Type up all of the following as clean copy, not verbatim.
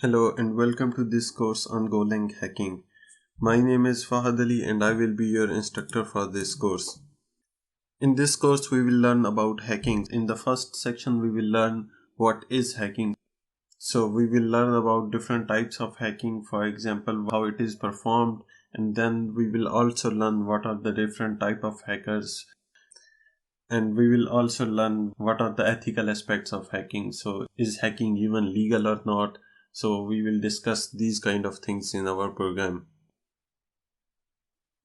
Hello and welcome to this course on Golang hacking. My name is Fahad Ali and I will be your instructor for this course. In this course we will learn about hacking. In the first section we will learn what is hacking. So we will learn about different types of hacking, for example how it is performed, and then we will also learn what are the different type of hackers, and we will also learn what are the ethical aspects of hacking. So is hacking even legal or not? So we will discuss these kind of things in our program.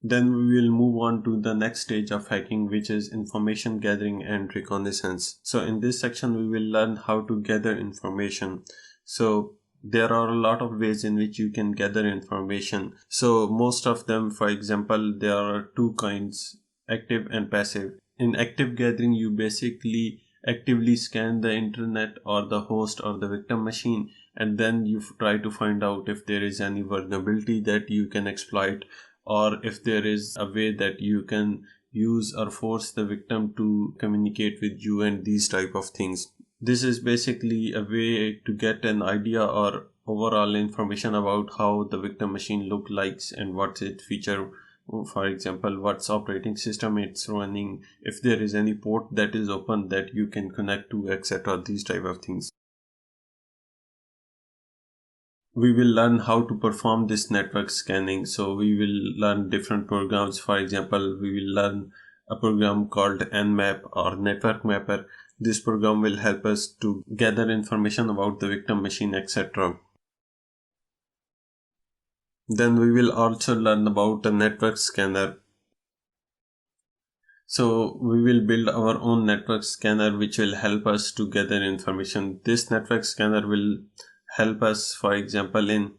Then we will move on to the next stage of hacking, which is information gathering and reconnaissance. So in this section we will learn how to gather information. So there are a lot of ways in which you can gather information. So most of them, for example, there are two kinds, active and passive. In active gathering, you basically actively scan the internet or the host or the victim machine, and then you try to find out if there is any vulnerability that you can exploit, or if there is a way that you can use or force the victim to communicate with you, and these type of things. This is basically a way to get an idea or overall information about how the victim machine look likes and what's its feature. For example, what's operating system it's running, if there is any port that is open that you can connect to, etc. These type of things. We will learn how to perform this network scanning. So we will learn different programs. For example, we will learn a program called Nmap or network mapper. This program will help us to gather information about the victim machine, etc. Then we will also learn about a network scanner. So we will build our own network scanner which will help us to gather information. This network scanner will help us, for example, in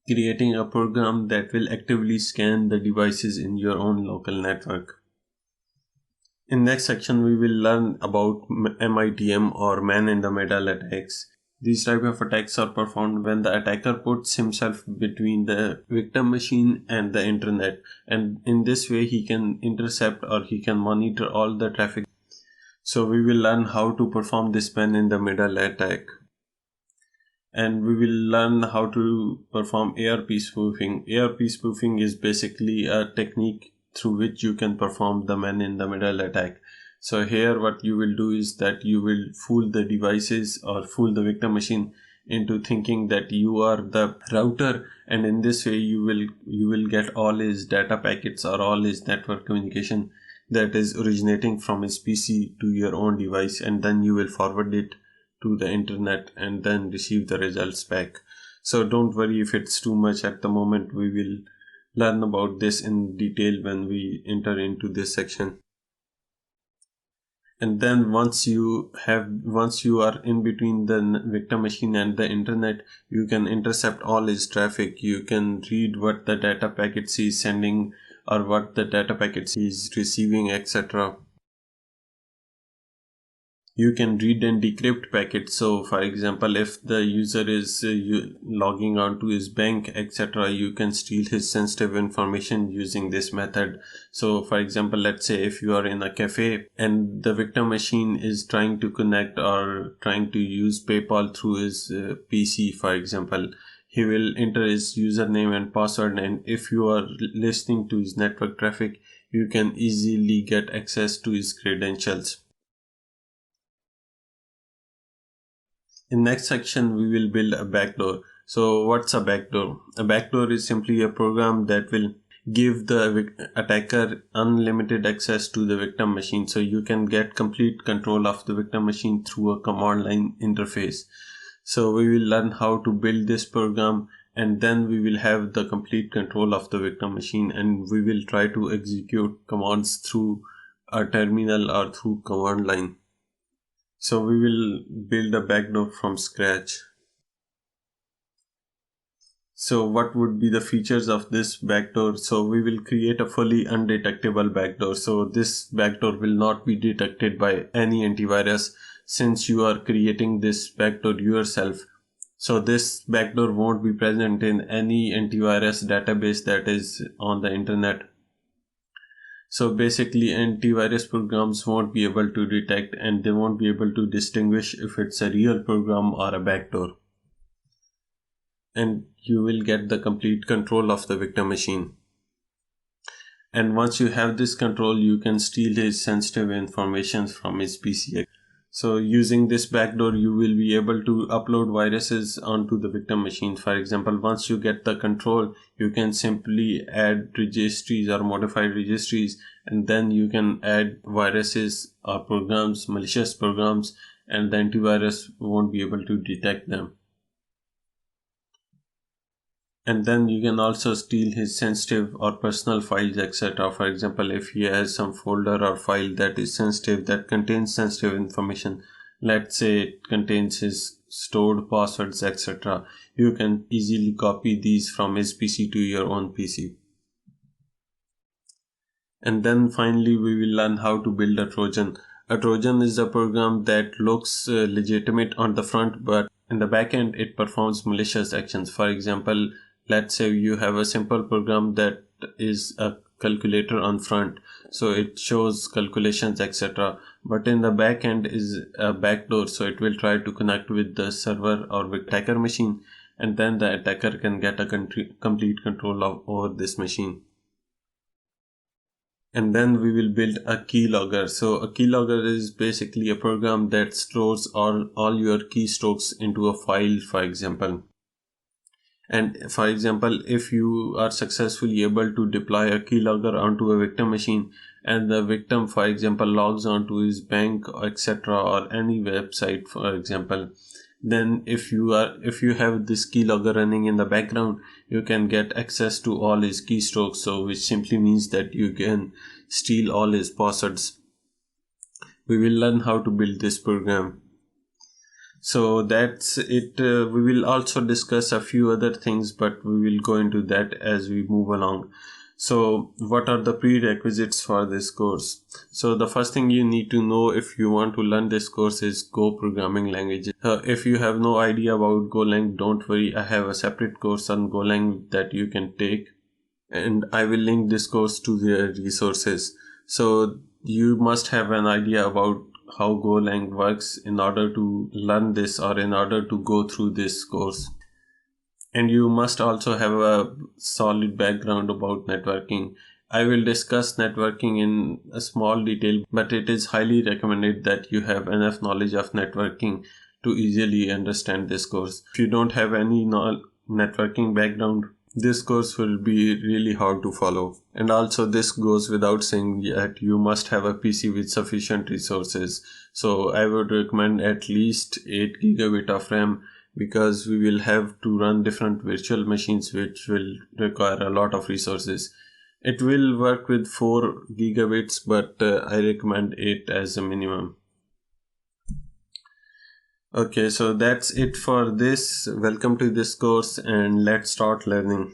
creating a program that will actively scan the devices in your own local network. In next section we will learn about MITM or man in the middle attacks. These type of attacks are performed when the attacker puts himself between the victim machine and the internet, and in this way he can intercept or he can monitor all the traffic. So we will learn how to perform this man in the middle attack. And we will learn how to perform ARP spoofing. ARP spoofing is basically a technique through which you can perform the man in the middle attack. So here what you will do is that you will fool the devices or fool the victim machine into thinking that you are the router, and in this way you will get all his data packets or all his network communication that is originating from his PC to your own device, and then you will forward it to the internet and then receive the results back. So don't worry if it's too much at the moment. We will learn about this in detail when we enter into this section. And then once you are in between the victim machine and the internet, you can intercept all his traffic. You can read what the data packets he is sending or what the data packets he is receiving, etc. You can read and decrypt packets. So for example, if the user is logging on to his bank, etc., you can steal his sensitive information using this method. So for example, let's say if you are in a cafe and the victim machine is trying to connect or trying to use PayPal through his PC, for example, he will enter his username and password, and if you are listening to his network traffic, you can easily get access to his credentials. In next section, we will build a backdoor. So what's a backdoor? A backdoor is simply a program that will give the attacker unlimited access to the victim machine. So you can get complete control of the victim machine through a command line interface. So we will learn how to build this program, and then we will have the complete control of the victim machine, and we will try to execute commands through a terminal or through command line. So we will build a backdoor from scratch. So what would be the features of this backdoor? So we will create a fully undetectable backdoor. So this backdoor will not be detected by any antivirus since you are creating this backdoor yourself. So this backdoor won't be present in any antivirus database that is on the internet. So basically antivirus programs won't be able to detect, and they won't be able to distinguish if it's a real program or a backdoor. and you will get the complete control of the victim machine. And once you have this control, you can steal his sensitive information from his PC. So using this backdoor, you will be able to upload viruses onto the victim machine. For example, once you get the control, you can simply add registries or modify registries, and then you can add viruses or programs, malicious programs, and the antivirus won't be able to detect them. And then you can also steal his sensitive or personal files, etc. For example, if he has some folder or file that is sensitive, that contains sensitive information, let's say it contains his stored passwords, etc., you can easily copy these from his PC to your own PC. And then finally, we will learn how to build a Trojan. A Trojan is a program that looks legitimate on the front, but in the back end, it performs malicious actions. For example, let's say you have a simple program that is a calculator on front, so it shows calculations, etc. But in the back end is a backdoor, so it will try to connect with the server or with attacker machine, and then the attacker can get a complete control over this machine. And then we will build a keylogger. So a keylogger is basically a program that stores all your keystrokes into a file, for example. And for example, if you are successfully able to deploy a keylogger onto a victim machine, and the victim, for example, logs onto his bank, etc., or any website, for example, then if you have this keylogger running in the background, you can get access to all his keystrokes, so which simply means that you can steal all his passwords. We will learn how to build this program. So that's it. We will also discuss a few other things, but we will go into that as we move along. So what are the prerequisites for this course? So the first thing you need to know if you want to learn this course is Go programming language. If you have no idea about Golang, don't worry. I have a separate course on Golang that you can take, and I will link this course to their resources. So you must have an idea about how Golang works in order to learn this or in order to go through this course. And you must also have a solid background about networking. I will discuss networking in a small detail, but it is highly recommended that you have enough knowledge of networking to easily understand this course. If you don't have any networking background, this course will be really hard to follow. And also this goes without saying that you must have a PC with sufficient resources. So I would recommend at least 8 gigabit of RAM, because we will have to run different virtual machines which will require a lot of resources. It will work with 4 gigabits, but I recommend 8 as a minimum. Okay, so that's it for this. Welcome to this course, and let's start learning.